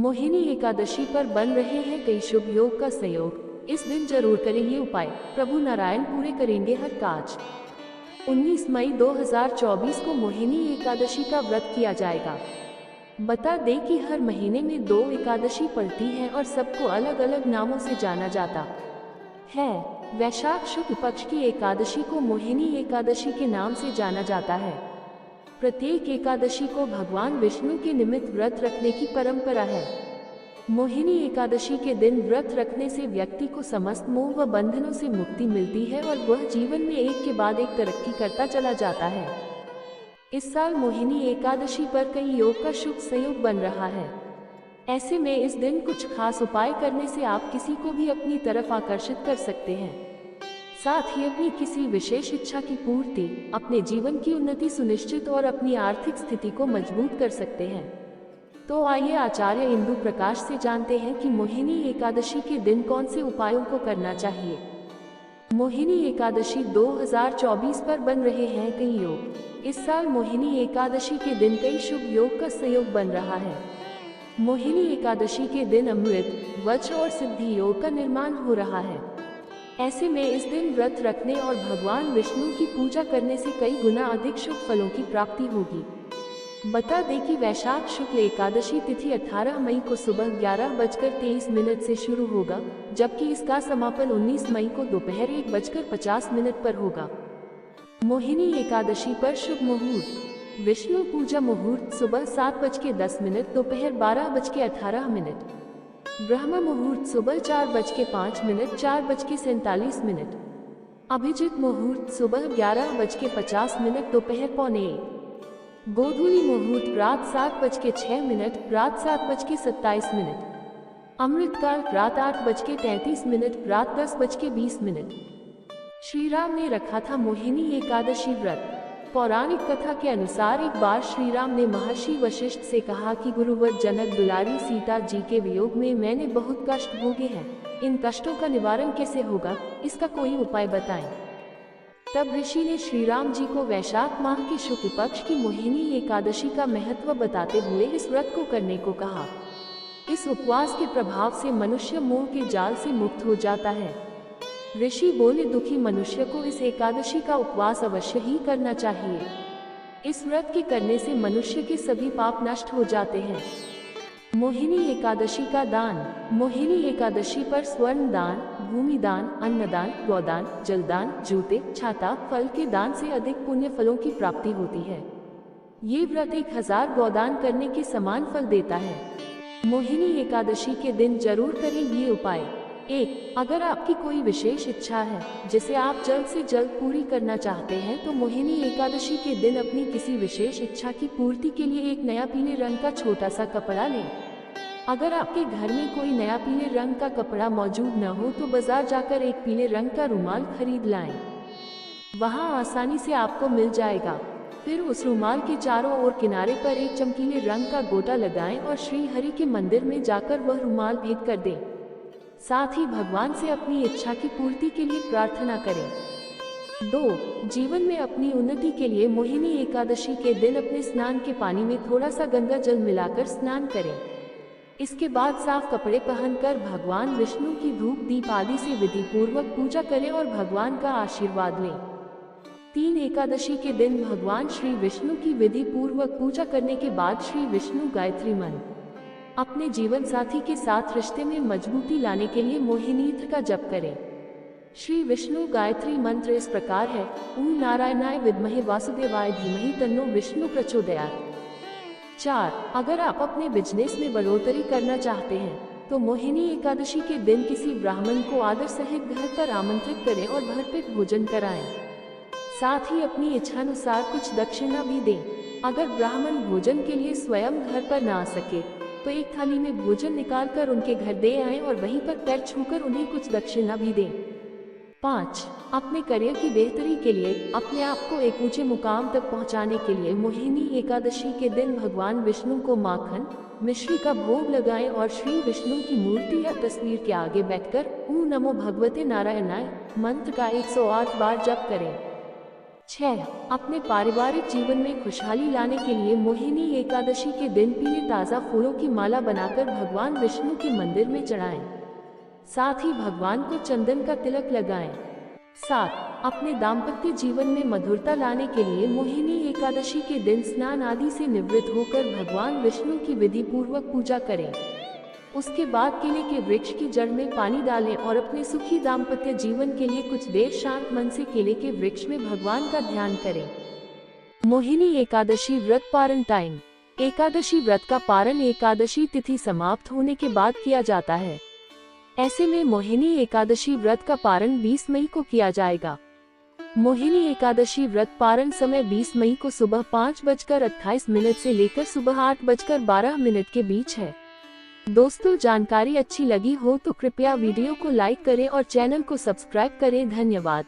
मोहिनी एकादशी पर बन रहे हैं कई शुभ योग का संयोग। इस दिन जरूर करें ये उपाय, प्रभु नारायण पूरे करेंगे हर काज। 19 मई 2024 को मोहिनी एकादशी का व्रत किया जाएगा। बता दें कि हर महीने में 2 एकादशी पड़ती हैं और सबको अलग अलग नामों से जाना जाता है। वैशाख शुक्ल पक्ष की एकादशी को मोहिनी एकादशी के नाम से जाना जाता है। प्रत्येक एकादशी को भगवान विष्णु के निमित्त व्रत रखने की परंपरा है। मोहिनी एकादशी के दिन व्रत रखने से व्यक्ति को समस्त मोह व बंधनों से मुक्ति मिलती है और वह जीवन में एक के बाद एक तरक्की करता चला जाता है। इस साल मोहिनी एकादशी पर कई योग का शुभ संयोग बन रहा है। ऐसे में इस दिन कुछ खास उपाय करने से आप किसी को भी अपनी तरफ आकर्षित कर सकते हैं। साथ ही अपनी किसी विशेष इच्छा की पूर्ति, अपने जीवन की उन्नति सुनिश्चित और अपनी आर्थिक स्थिति को मजबूत कर सकते हैं। तो आइए आचार्य इंदु प्रकाश से जानते हैं कि मोहिनी एकादशी के दिन कौन से उपायों को करना चाहिए। मोहिनी एकादशी 2024 पर बन रहे हैं कई योग। इस साल मोहिनी एकादशी के दिन कई शुभ योग का संयोग बन रहा है। मोहिनी एकादशी के दिन अमृत, वज्र और सिद्धि योग का निर्माण हो रहा है। ऐसे में इस दिन व्रत रखने और भगवान विष्णु की पूजा करने से कई गुना अधिक शुभ फलों की प्राप्ति होगी। बता दें कि वैशाख शुक्ल एकादशी तिथि 18 मई को सुबह 11:23 से शुरू होगा, जबकि इसका समापन 19 मई को दोपहर 1:50 पर होगा। मोहिनी एकादशी पर शुभ मुहूर्त। विष्णु पूजा मुहूर्त सुबह 7:10, दोपहर 12:18। ब्रह्म मुहूर्त सुबह 4:05, 4:47। अभिजित मुहूर्त सुबह 11:50, दोपहर 1:15। गोधूली मुहूर्त रात 7:06, रात 7:27। अमृतकाल रात 8:33, रात 10:20। श्री राम ने रखा था मोहिनी एकादशी व्रत। पौराणिक कथा के अनुसार एक बार श्री राम ने महर्षि वशिष्ठ से कहा कि गुरुवर जनक दुलारी सीता जी के वियोग में मैंने बहुत कष्ट भोगे हैं। इन कष्टों का निवारण कैसे होगा, इसका कोई उपाय बताएं। तब ऋषि ने श्री राम जी को वैशाख माह के शुक्ल पक्ष की मोहिनी एकादशी का महत्व बताते हुए इस व्रत को करने को कहा। इस उपवास के प्रभाव से मनुष्य मोह के जाल से मुक्त हो जाता है। ऋषि बोले, दुखी मनुष्य को इस एकादशी का उपवास अवश्य ही करना चाहिए। इस व्रत के करने से मनुष्य के सभी पाप नष्ट हो जाते हैं। मोहिनी एकादशी का दान। मोहिनी एकादशी पर स्वर्ण दान, भूमि दान, अन्नदान, गौदान, जलदान, जूते, छाता, फल के दान से अधिक पुण्य फलों की प्राप्ति होती है। ये व्रत 1000 गौदान करने के समान फल देता है। मोहिनी एकादशी के दिन जरूर करें ये उपाय। 1. अगर आपकी कोई विशेष इच्छा है जिसे आप जल्द से जल्द पूरी करना चाहते हैं तो मोहिनी एकादशी के दिन अपनी किसी विशेष इच्छा की पूर्ति के लिए एक नया पीले रंग का छोटा सा कपड़ा लें। अगर आपके घर में कोई नया पीले रंग का कपड़ा मौजूद न हो तो बाजार जाकर एक पीले रंग का रुमाल खरीद लाएं। वहां आसानी से आपको मिल जाएगा। फिर उस रुमाल के चारों ओर किनारे पर एक चमकीले रंग का गोटा लगाएं और श्री हरि के मंदिर में जाकर वह रुमाल भेंट कर दें। साथ ही भगवान से अपनी इच्छा की पूर्ति के लिए प्रार्थना करें। 2. जीवन में अपनी उन्नति के लिए मोहिनी एकादशी के दिन अपने स्नान के पानी में थोड़ा सा गंगा जल मिलाकर स्नान करें। इसके बाद साफ कपड़े पहनकर भगवान विष्णु की धूप दीप आदि से विधि पूर्वक पूजा करें और भगवान का आशीर्वाद लें। 3. एकादशी के दिन भगवान श्री विष्णु की विधि पूर्वक पूजा करने के बाद श्री विष्णु गायत्री मंत्र अपने जीवन साथी के साथ रिश्ते में मजबूती लाने के लिए मोहिनीत्र का जप करें। श्री विष्णु गायत्री मंत्र इस प्रकार है: ओम नारायणाय विद्महे वासुदेवाय धीमहि तन्नो विष्णु प्रचोदयात्। 4. अगर आप अपने बिजनेस में बढ़ोतरी करना चाहते हैं तो मोहिनी एकादशी के दिन किसी ब्राह्मण को आदर सहित घर पर आमंत्रित करें और भरपेट भोजन कराएं। साथ ही अपनी इच्छानुसार कुछ दक्षिणा भी दें। अगर ब्राह्मण भोजन के लिए स्वयं घर पर ना आ सके तो एक थाली में भोजन निकालकर उनके घर दे आएं और वहीं पर पैर छूकर उन्हें कुछ दक्षिणा भी दें। 5. अपने करियर की बेहतरी के लिए अपने आप को एक ऊंचे मुकाम तक पहुंचाने के लिए मोहिनी एकादशी के दिन भगवान विष्णु को माखन, मिश्री का भोग लगाएं और श्री विष्णु की मूर्ति या तस्वीर के आगे बैठकर ओम नमो भगवते नारायणाय मंत्र का 108 बार जप करें। 6. अपने पारिवारिक जीवन में खुशहाली लाने के लिए मोहिनी एकादशी के दिन पीले ताज़ा फूलों की माला बनाकर भगवान विष्णु के मंदिर में चढ़ाएं। साथ ही भगवान को चंदन का तिलक लगाएं। 7. अपने दाम्पत्य जीवन में मधुरता लाने के लिए मोहिनी एकादशी के दिन स्नान आदि से निवृत्त होकर भगवान विष्णु की विधि पूर्वक पूजा करें। उसके बाद केले के वृक्ष की जड़ में पानी डालें और अपने सुखी दाम्पत्य जीवन के लिए कुछ देर शांत मन से केले के वृक्ष में भगवान का ध्यान करें। मोहिनी एकादशी व्रत पारण टाइम। एकादशी व्रत का पारण एकादशी तिथि समाप्त होने के बाद किया जाता है। ऐसे में मोहिनी एकादशी व्रत का पारण 20 मई को किया जाएगा। मोहिनी एकादशी व्रत पारण समय 20 मई को सुबह 5:28 से लेकर सुबह 8:12 के बीच है। दोस्तों, जानकारी अच्छी लगी हो तो कृपया वीडियो को लाइक करें और चैनल को सब्सक्राइब करें। धन्यवाद।